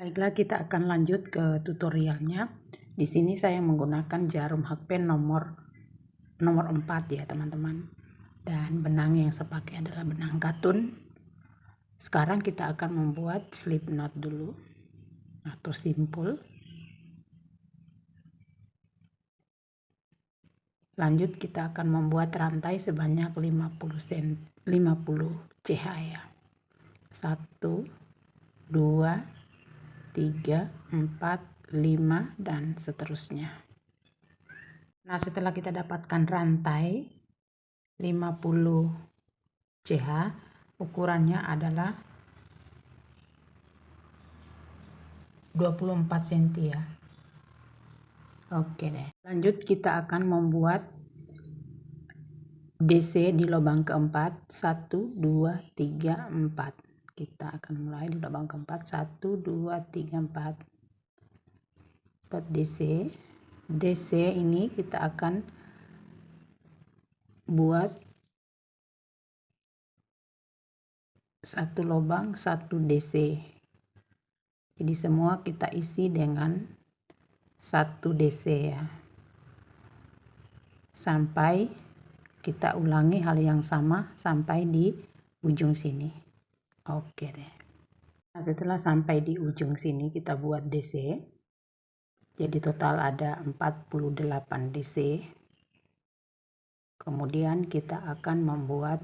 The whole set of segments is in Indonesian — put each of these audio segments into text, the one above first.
Baiklah, kita akan lanjut ke tutorialnya. Di sini saya menggunakan jarum hakpen nomor 4 ya teman-teman. Dan benang yang saya pakai adalah benang katun. Sekarang kita akan membuat slip knot dulu atau simpul. Lanjut kita akan membuat rantai sebanyak 50 CH ya. 1, 2, 3, 4, 5 dan seterusnya. Nah, setelah kita dapatkan rantai 50 CH, ukurannya adalah 24 cm ya. Oke deh. Lanjut kita akan membuat DC di lubang keempat. 1, 2, 3, 4. Kita akan mulai di lubang keempat. 1, 2, 3, 4. Buat DC. DC ini kita akan buat satu lubang 1 DC. Jadi semua kita isi dengan 1 DC ya. Sampai kita ulangi hal yang sama sampai di ujung sini. Oke deh. Nah, setelah sampai di ujung sini kita buat DC. Jadi total ada 48 DC. Kemudian kita akan membuat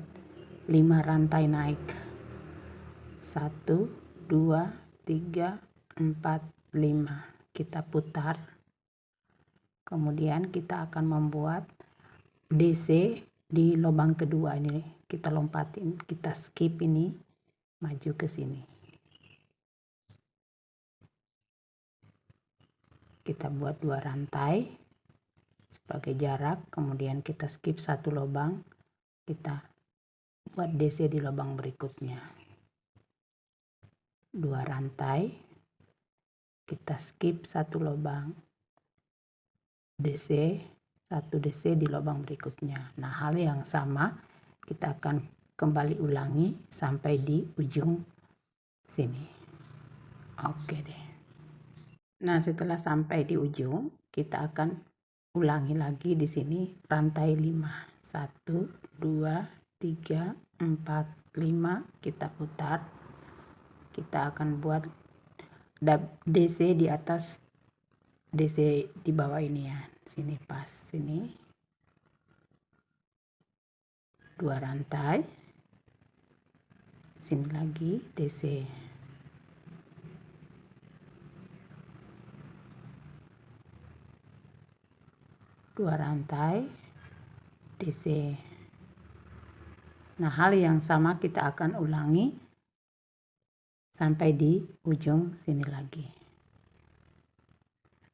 5 rantai naik. 1, 2, 3, 4, 5. Kita putar. Kemudian kita akan membuat DC di lubang kedua ini. Kita lompatin, kita skip ini, maju ke sini. Kita buat 2 rantai sebagai jarak, kemudian kita skip 1 lubang, kita buat DC di lubang berikutnya. 2 rantai, kita skip 1 lubang, DC, 1 DC di lubang berikutnya. Nah, hal yang sama kita akan kembali ulangi sampai di ujung sini. Oke deh. Nah, setelah sampai di ujung, kita akan ulangi lagi di sini rantai 5. 1, 2, 3, 4, 5. Kita putar. Kita akan buat DC di atas DC di bawah ini ya. Sini pas, sini. 2 rantai. Sini lagi DC. 2 rantai DC. Nah, hal yang sama kita akan ulangi sampai di ujung sini lagi.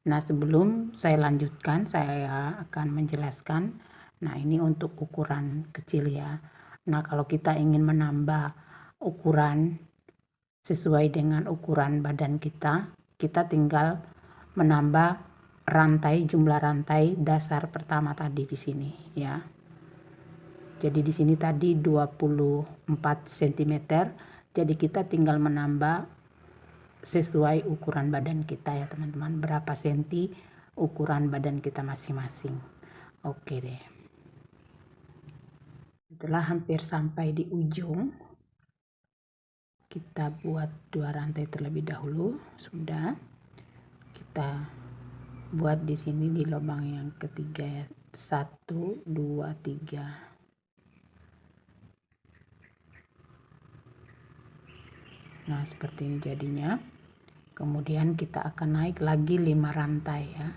Nah, sebelum saya lanjutkan, saya akan menjelaskan. Nah, ini untuk ukuran kecil ya. Nah, kalau kita ingin menambah ukuran sesuai dengan ukuran badan kita, kita tinggal menambah rantai, jumlah rantai dasar pertama tadi di sini ya. Jadi di sini tadi 24 cm. Jadi kita tinggal menambah sesuai ukuran badan kita ya teman-teman. Berapa senti ukuran badan kita masing-masing. Oke deh. Setelah hampir sampai di ujung, kita buat 2 rantai terlebih dahulu. Sudah. Kita buat di sini di lubang yang ketiga ya. 1, 2, 3. Nah, seperti ini jadinya. Kemudian kita akan naik lagi 5 rantai ya.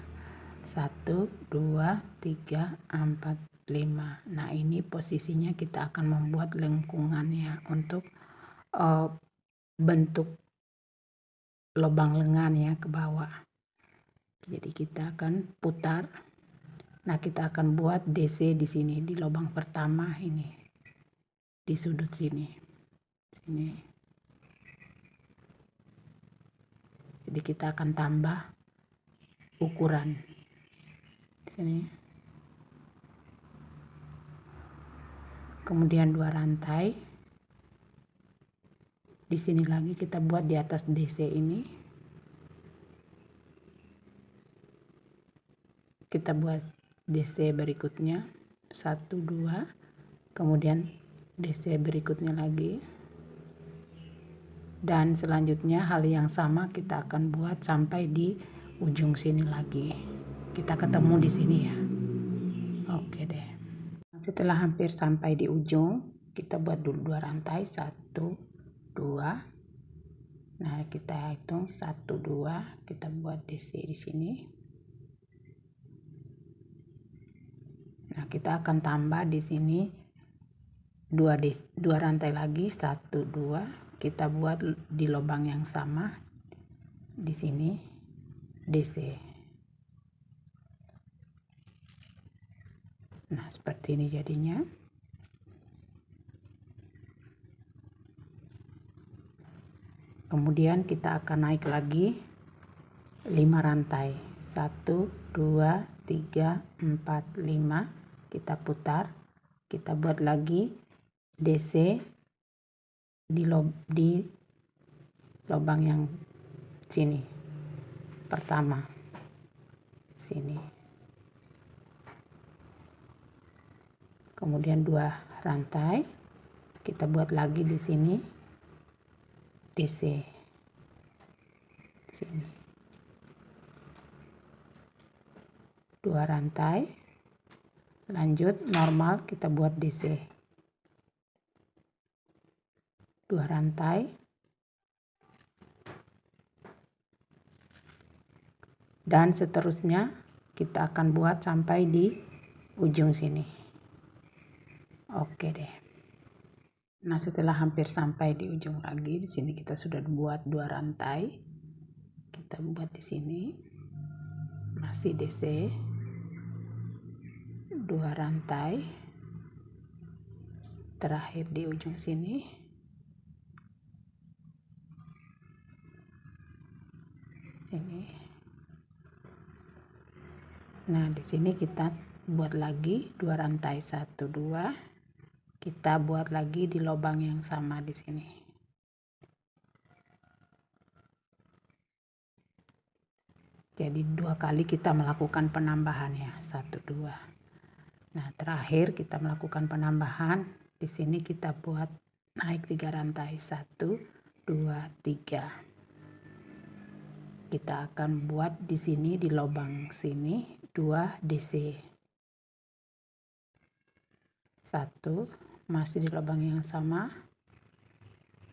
1, 2, 3, 4, 5. Nah, ini posisinya kita akan membuat lengkungan ya untuk bentuk lubang lengan ya ke bawah. Jadi kita akan putar. Nah, kita akan buat DC di sini di lubang pertama ini. Di sudut sini. Sini. Jadi kita akan tambah ukuran di sini. Kemudian 2 rantai. Di sini lagi kita buat di atas DC ini. kita buat DC berikutnya 1 2, kemudian DC berikutnya lagi, dan selanjutnya hal yang sama kita akan buat sampai di ujung sini lagi. Kita ketemu di sini ya. Oke deh. Setelah hampir sampai di ujung, kita buat dulu 2 rantai, 1 2. Nah, kita hitung 1 2, kita buat DC di sini. Nah, kita akan tambah di sini 2 rantai lagi, 1 2, kita buat di lubang yang sama di sini DC. Nah, seperti ini jadinya. Kemudian kita akan naik lagi 5 rantai, 1 2 3 4 5, kita putar, kita buat lagi DC di lubang yang sini pertama, sini, kemudian 2 rantai, kita buat lagi di sini DC sini, 2 rantai, lanjut normal, kita buat DC 2 rantai, dan seterusnya kita akan buat sampai di ujung sini. Oke deh. Nah, setelah hampir sampai di ujung lagi, di sini kita sudah buat 2 rantai. Kita buat di sini masih DC 2 rantai, terakhir di ujung sini. Nah, di sini kita buat lagi 2 rantai, 1 2, kita buat lagi di lubang yang sama di sini. Jadi 2 kali kita melakukan penambahan ya, 1 2. Nah, terakhir kita melakukan penambahan di sini, kita buat naik 3 rantai, 1 2 3. Kita akan buat di sini di lubang sini 2 DC. 1, masih di lubang yang sama,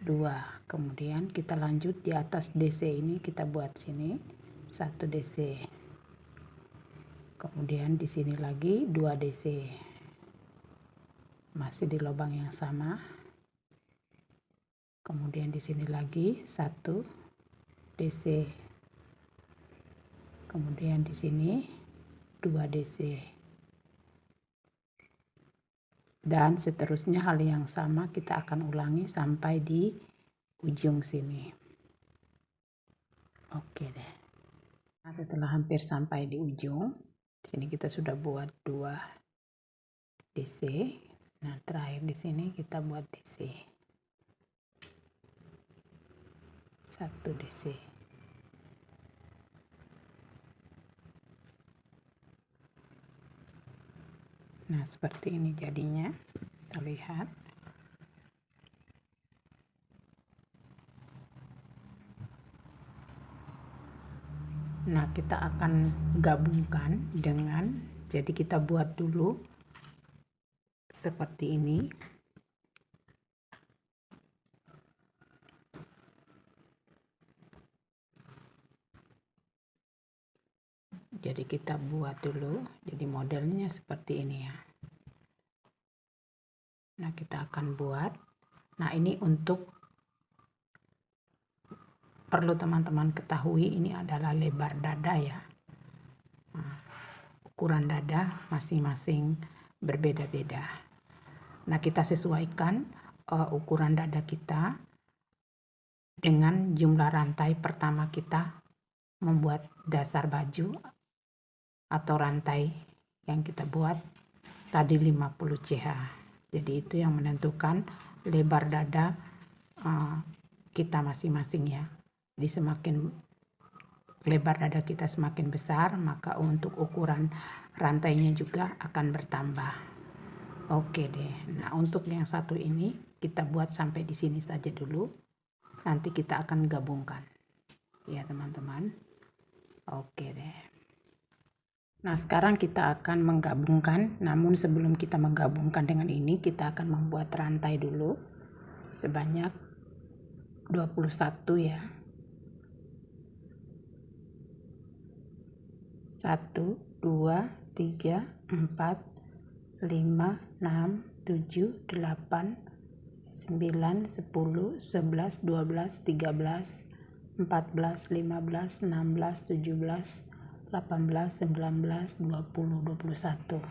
2. Kemudian kita lanjut di atas DC ini, kita buat sini 1 DC. Kemudian di sini lagi 2 DC. Masih di lubang yang sama. Kemudian di sini lagi 1 DC. Kemudian di sini 2 DC. Dan seterusnya hal yang sama kita akan ulangi sampai di ujung sini. Oke deh. Nah, setelah hampir sampai di ujung, di sini kita sudah buat 2 DC. Nah, terakhir di sini kita buat DC 1 DC. Nah, seperti ini jadinya. Kita lihat. Nah, kita akan gabungkan dengan, jadi kita buat dulu seperti ini. Jadi kita buat dulu, jadi modelnya seperti ini ya. Nah, kita akan buat. Nah, ini untuk, perlu teman-teman ketahui, ini adalah lebar dada ya. Nah, ukuran dada masing-masing berbeda-beda. Nah, kita sesuaikan ukuran dada kita dengan jumlah rantai pertama kita membuat dasar baju atau rantai yang kita buat tadi 50 CH. Jadi itu yang menentukan lebar dada kita masing-masing ya. Jadi semakin lebar dada kita semakin besar, maka untuk ukuran rantainya juga akan bertambah. Oke deh. Nah, untuk yang satu ini kita buat sampai di sini saja dulu. Nanti kita akan gabungkan. Ya, teman-teman. Oke deh. Nah, sekarang kita akan menggabungkan. Namun sebelum kita menggabungkan dengan ini, kita akan membuat rantai dulu sebanyak 21 ya. 1, 2, 3, 4, 5, 6, 7, 8, 9, 10, 11, 12, 13, 14, 15, 16, 17, 18, 19, 20, 21.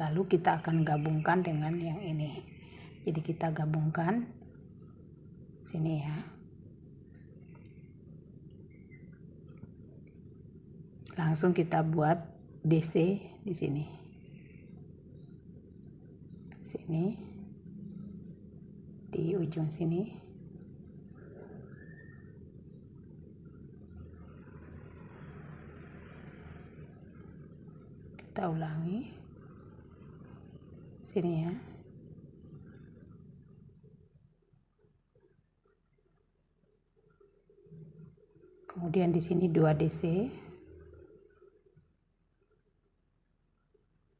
Lalu kita akan gabungkan dengan yang ini. Jadi kita gabungkan sini ya. Langsung kita buat DC di sini. Sini. Di ujung sini. Kita ulangi. Sini ya. Kemudian di sini 2 DC.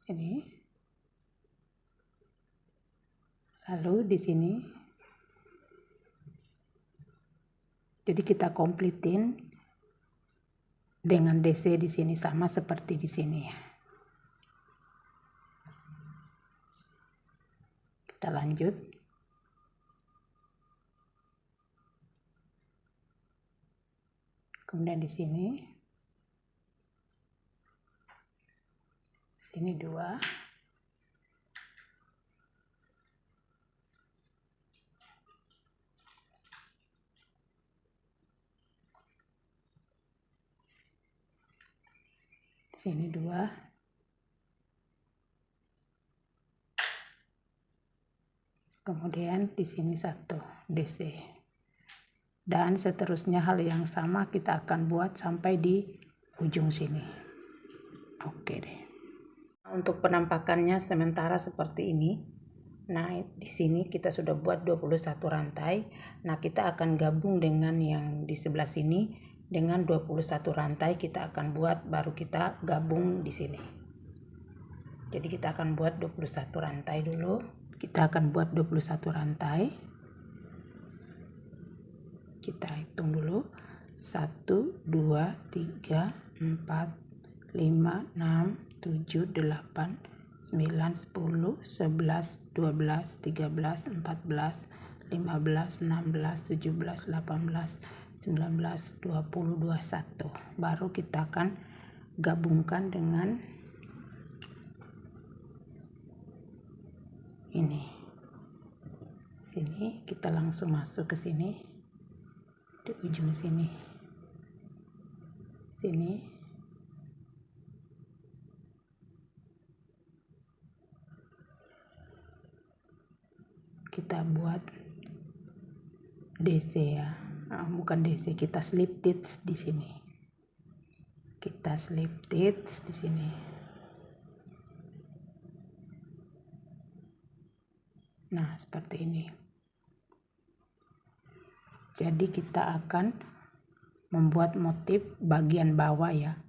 Sini. Lalu di sini. Jadi kita kompletin dengan DC di sini sama seperti di sini ya. Kita lanjut. Kemudian di sini. Sini 2. Sini 2. Kemudian di sini 1 DC. Dan seterusnya hal yang sama kita akan buat sampai di ujung sini. Oke deh. Untuk penampakannya sementara seperti ini. Nah, di sini kita sudah buat 21 rantai. Nah, kita akan gabung dengan yang di sebelah sini. Dengan 21 rantai kita akan buat, baru kita gabung di sini. Jadi kita akan buat 21 rantai dulu. Kita akan buat 21 rantai. Kita hitung dulu. 1, 2, 3, 4, 5, 6, 7, 8, 9, 10, 11, 12, 13, 14, 15, 16, 17, 18, 19, 20, 21. Baru kita akan gabungkan dengan ini. Sini kita langsung masuk ke sini. Di ujung sini. Sini. Kita buat DC ya. Bukan DC, kita slip stitch di sini. Kita slip stitch di sini. Nah, seperti ini. Jadi kita akan membuat motif bagian bawah ya.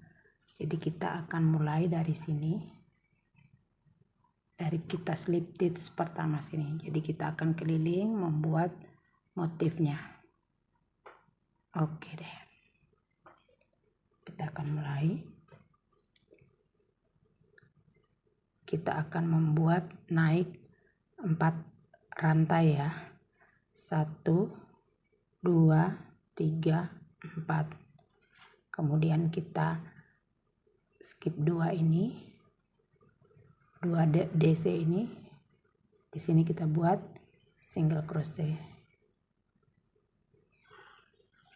Jadi kita akan mulai dari sini. Dari kita slip stitch pertama sini. Jadi kita akan keliling membuat motifnya. Oke deh. Kita akan mulai. Kita akan membuat naik 4 rantai ya. 1, 2, 3, 4. Kemudian kita skip 2 ini. 2 DC ini. Di sini kita buat single crochet.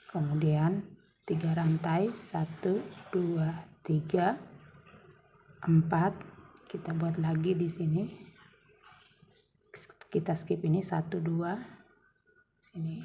Kemudian 3 rantai, 1, 2, 3, 4. Kita buat lagi di sini. Kita skip ini 1, 2. Sini.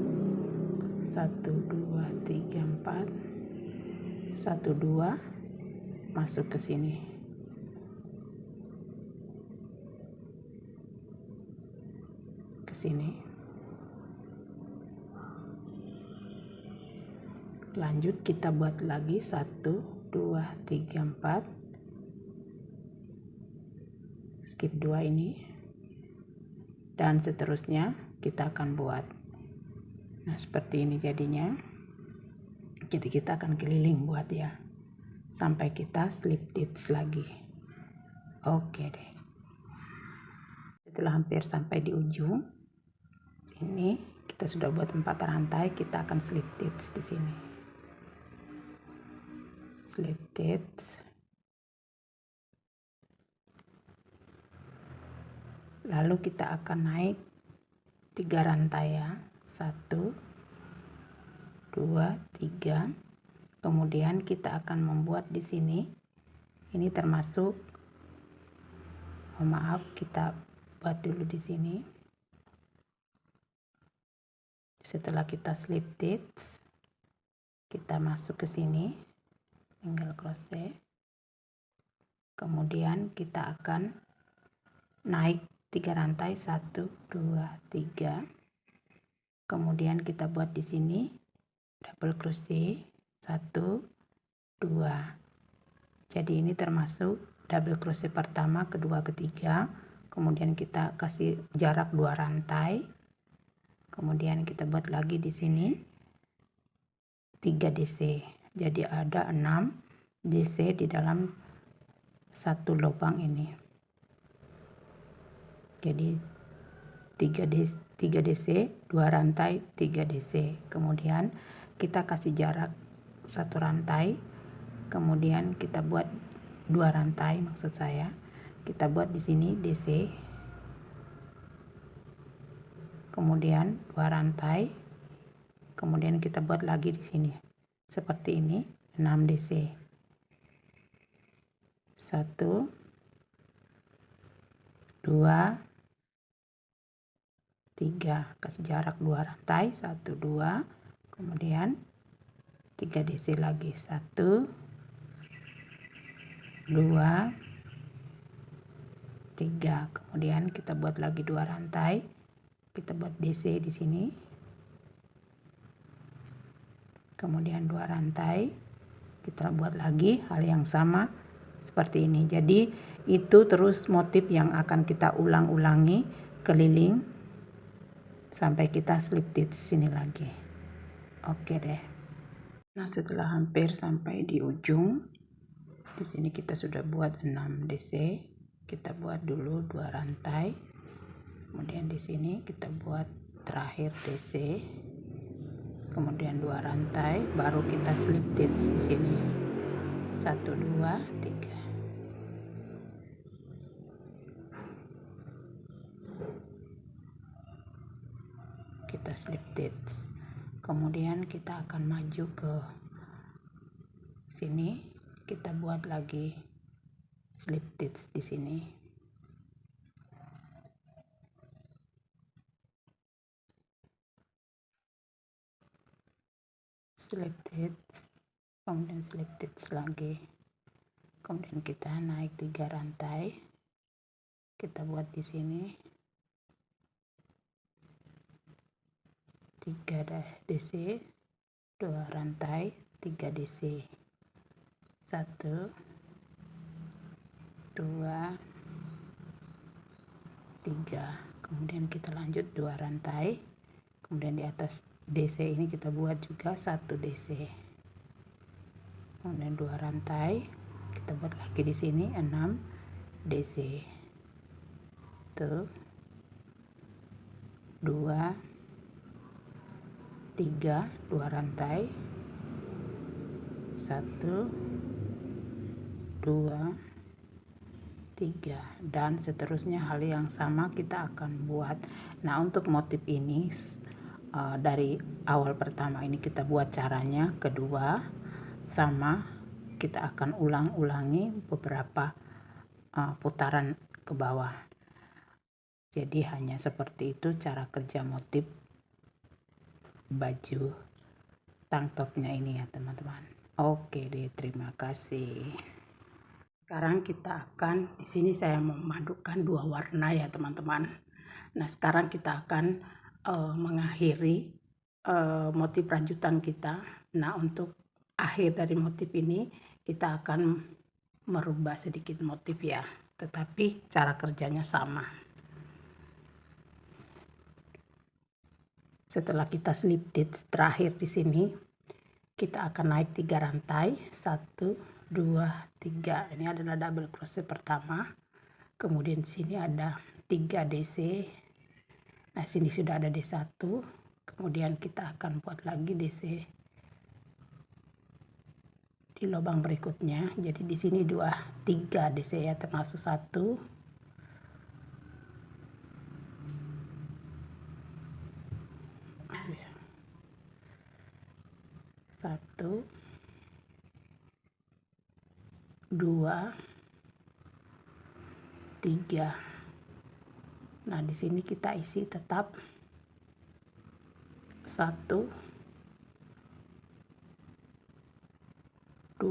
1 2 3 4 1 2 masuk ke sini, lanjut kita buat lagi 1 2 3 4, skip 2 ini, dan seterusnya kita akan buat. Nah, seperti ini jadinya. Jadi kita akan keliling buat ya, sampai kita slip stitch lagi. Oke deh. Setelah hampir sampai di ujung sini, kita sudah buat 4 rantai, kita akan slip stitch di sini. Slip stitch. Lalu kita akan naik 3 rantai ya. 1 2 3. Kemudian kita akan membuat di sini. Ini termasuk, maaf, kita buat dulu di sini. Setelah kita slip stitch, kita masuk ke sini, single crochet. Kemudian kita akan naik 3 rantai, 1 2 3. Kemudian kita buat di sini double crochet 1 2. Jadi ini termasuk double crochet pertama, kedua, ketiga. Kemudian kita kasih jarak 2 rantai. Kemudian kita buat lagi di sini 3 DC. Jadi ada 6 DC di dalam satu lubang ini. Jadi 3 DC, 2 rantai, 3 DC. Kemudian kita kasih jarak 1 rantai, kemudian kita buat 2 rantai, maksud saya. Kita buat di sini DC. Kemudian 2 rantai. Kemudian kita buat lagi di sini. Seperti ini, 6 DC. 1 2 3, kasih jarak 2 rantai, 1 2, kemudian 3 DC lagi, 1 2 3. Kemudian kita buat lagi 2 rantai, kita buat DC di sini, kemudian 2 rantai, kita buat lagi hal yang sama seperti ini. Jadi itu terus motif yang akan kita ulang-ulangi keliling sampai kita slip stitch sini lagi. Oke deh. Nah, setelah hampir sampai di ujung, di sini kita sudah buat 6 DC. Kita buat dulu 2 rantai. Kemudian di sini kita buat terakhir DC. Kemudian 2 rantai, baru kita slip stitch di sini. 1 2 3. Kita slip stitch, kemudian kita akan maju ke sini, kita buat lagi slip stitch di sini. Slip stitch, kemudian slip stitch lagi, kemudian kita naik 3 rantai, kita buat di sini 3 DC, 2 rantai, 3 DC, 1 2 3, kemudian kita lanjut 2 rantai, kemudian di atas DC ini kita buat juga 1 DC, kemudian 2 rantai, kita buat lagi di sini 6 DC, tuh 2 3, 2 rantai, 1 2 3, dan seterusnya hal yang sama kita akan buat. Nah, untuk motif ini dari awal pertama ini kita buat caranya, kedua sama kita akan ulangi beberapa putaran ke bawah. Jadi hanya seperti itu cara kerja motif baju tank topnya ini ya teman-teman. Oke deh, terima kasih. Sekarang kita akan, di sini saya memadukan 2 warna ya teman-teman. Nah, sekarang kita akan mengakhiri motif rajutan kita. Nah, untuk akhir dari motif ini kita akan merubah sedikit motif ya, tetapi cara kerjanya sama. Setelah kita slip stitch terakhir di sini, kita akan naik 3 rantai, 1 2 3. Ini adalah double crochet pertama. Kemudian di sini ada 3 DC. Nah, sini sudah ada D1. Kemudian kita akan buat lagi DC di lubang berikutnya. Jadi di sini 3 DC ya, termasuk 1 1 2 3. Nah, di sini kita isi tetap 1 2,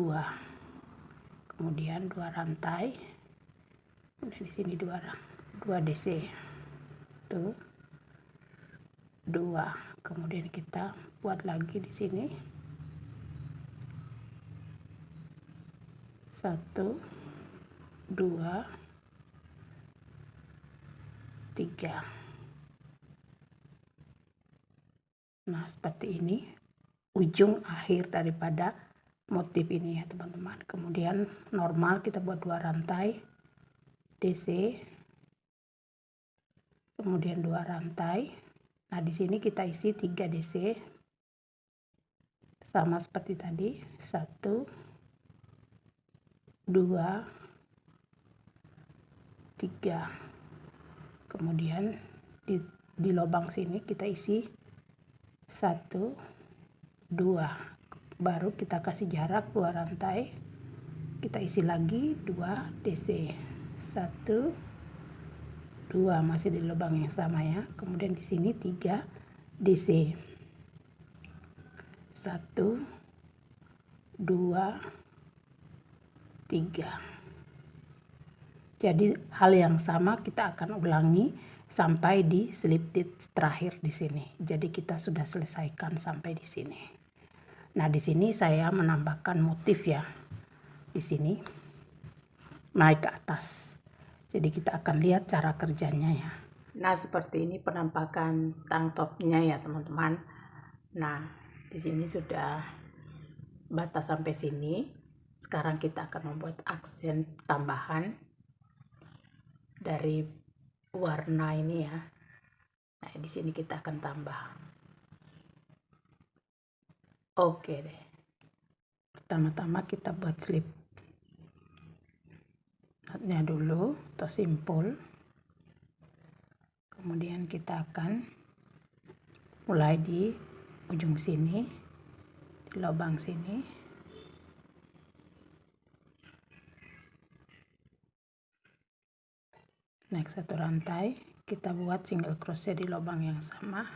kemudian 2 rantai, kemudian di sini 2 DC, tuh 2, kemudian kita buat lagi di sini 1 2 3. Nah, seperti ini ujung akhir daripada motif ini ya teman-teman. Kemudian normal kita buat 2 rantai DC, kemudian 2 rantai. Nah, di sini kita isi 3 DC sama seperti tadi, 1 2 3. Kemudian di lubang sini kita isi 1 2, baru kita kasih jarak 2 rantai, kita isi lagi 2 DC, 1 2, masih di lubang yang sama ya. Kemudian di sini 3 DC, 1 2 3. Jadi hal yang sama kita akan ulangi sampai di slip stitch terakhir di sini. Jadi kita sudah selesaikan sampai di sini. Nah, di sini saya menambahkan motif ya. Di sini naik ke atas. Jadi kita akan lihat cara kerjanya ya. Nah, seperti ini penampakan tank topnya ya teman-teman. Nah, di sini sudah batas sampai sini. Sekarang kita akan membuat aksen tambahan dari warna ini ya. Nah, di sini kita akan tambah. Oke deh. Pertama-tama kita buat slip knotnya dulu atau simpul. Kemudian kita akan mulai di ujung sini, di lubang sini. Naik 1 rantai, kita buat single crochet di lubang yang sama.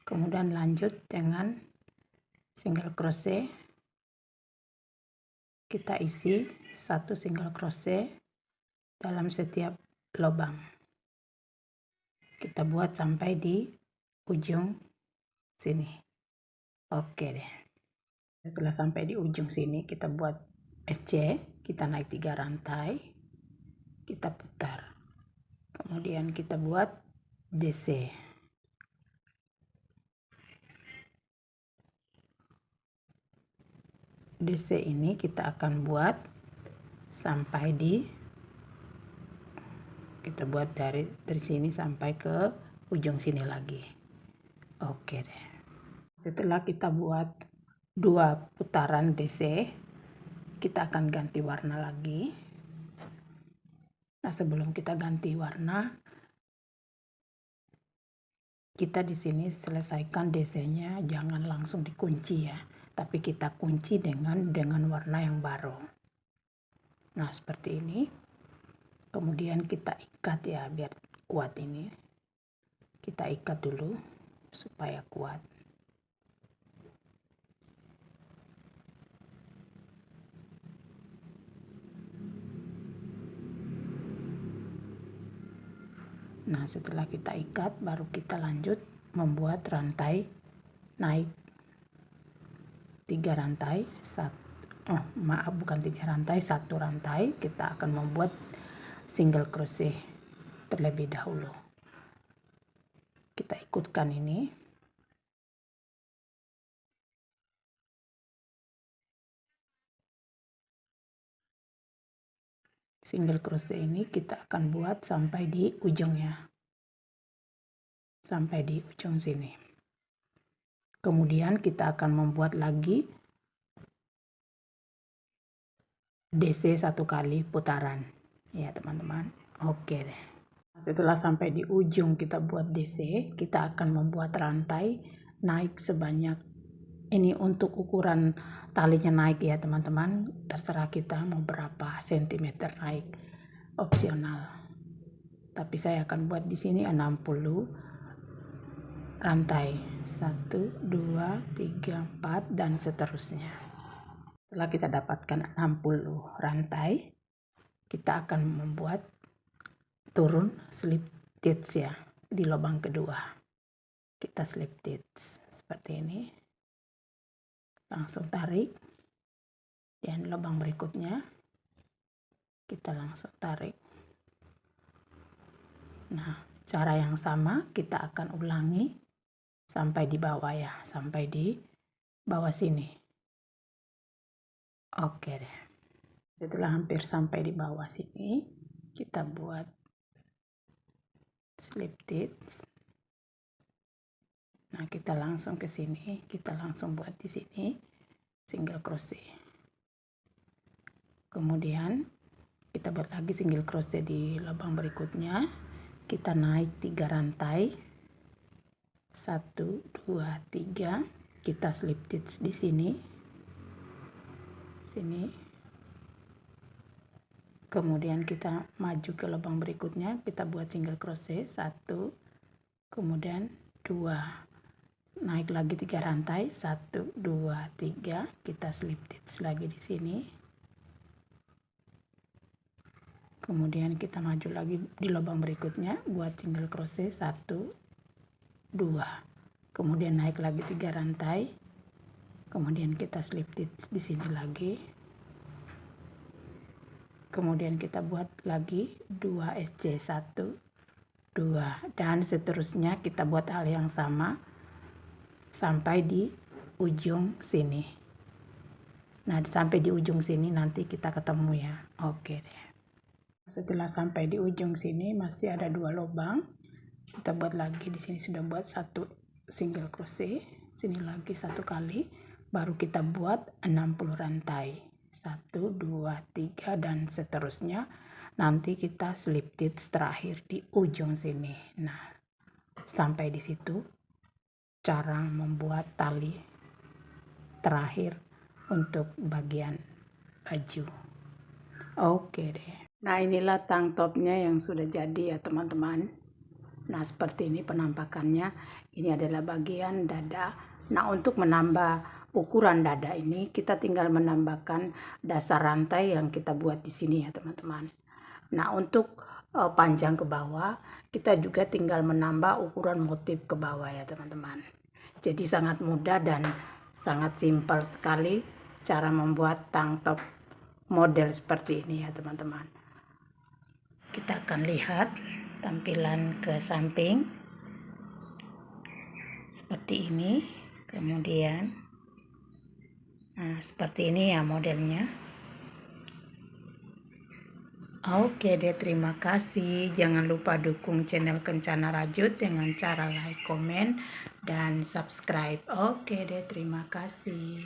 Kemudian lanjut dengan single crochet. Kita isi 1 single crochet dalam setiap lubang. Kita buat sampai di ujung sini. Oke deh. Setelah sampai di ujung sini, kita buat SC, kita naik 3 rantai, kita putar. Kemudian kita buat DC. DC ini kita akan buat sampai kita buat dari sini sampai ke ujung sini lagi. Oke deh. Setelah kita buat 2 putaran DC, kita akan ganti warna lagi. Nah, sebelum kita ganti warna, kita di sini selesaikan DC-nya, jangan langsung dikunci ya, tapi kita kunci dengan warna yang baru. Nah, seperti ini. Kemudian kita ikat ya, biar kuat ini. Kita ikat dulu supaya kuat. Nah, setelah kita ikat, baru kita lanjut membuat rantai naik 3 rantai. Bukan 3 rantai, 1 rantai. Kita akan membuat single crochet terlebih dahulu. Kita ikutkan ini. Single crochet ini kita akan buat sampai di ujungnya. Sampai di ujung sini. Kemudian kita akan membuat lagi DC 1 kali putaran. Ya, teman-teman. Oke deh. Setelah sampai di ujung kita buat DC, kita akan membuat rantai naik sebanyak ini. Untuk ukuran talinya naik ya teman-teman, terserah kita mau berapa sentimeter naik, opsional. Tapi saya akan buat di sini 60 rantai, 1 2 3 4 dan seterusnya. Setelah kita dapatkan 60 rantai, kita akan membuat turun slip stitch ya di lubang kedua. Kita slip stitch seperti ini. Langsung tarik, dan lubang berikutnya kita langsung tarik. Nah, cara yang sama kita akan ulangi sampai di bawah ya, sampai di bawah sini. Oke deh. Setelah hampir sampai di bawah sini, kita buat slip stitch. Nah, kita langsung ke sini, kita langsung buat di sini single crochet. Kemudian kita buat lagi single crochet di lubang berikutnya. Kita naik 3 rantai. 1 2 3. Kita slip stitch di sini. Sini. Kemudian kita maju ke lubang berikutnya, kita buat single crochet 1, kemudian 2. Naik lagi 3 rantai, 1 2 3, kita slip stitch lagi di sini. Kemudian kita maju lagi di lubang berikutnya, buat single crochet 1 2. Kemudian naik lagi 3 rantai. Kemudian kita slip stitch di sini lagi. Kemudian kita buat lagi 2 SC 1 2 dan seterusnya kita buat hal yang sama sampai di ujung sini. Nah, sampai di ujung sini nanti kita ketemu ya. Oke deh. Setelah sampai di ujung sini masih ada 2 lubang. Kita buat lagi di sini sudah buat 1 single crochet. Sini lagi 1 kali. baru kita buat 60 rantai, 1 2 3 dan seterusnya. Nanti kita slip stitch terakhir di ujung sini. Nah, sampai di situ cara membuat tali terakhir untuk bagian baju. Oke deh. Nah, inilah tank topnya yang sudah jadi ya teman-teman. Nah, seperti ini penampakannya. Ini adalah bagian dada. Nah, untuk menambah ukuran dada ini, kita tinggal menambahkan dasar rantai yang kita buat di sini ya teman-teman. Nah, untuk panjang ke bawah, kita juga tinggal menambah ukuran motif ke bawah ya teman-teman. Jadi sangat mudah dan sangat simpel sekali cara membuat tank top model seperti ini ya teman-teman. Kita akan lihat tampilan ke samping seperti ini. Kemudian nah, seperti ini ya modelnya. Oke deh, terima kasih. Jangan lupa dukung channel Kencana Rajut dengan cara like, komen, dan subscribe. Oke deh, terima kasih.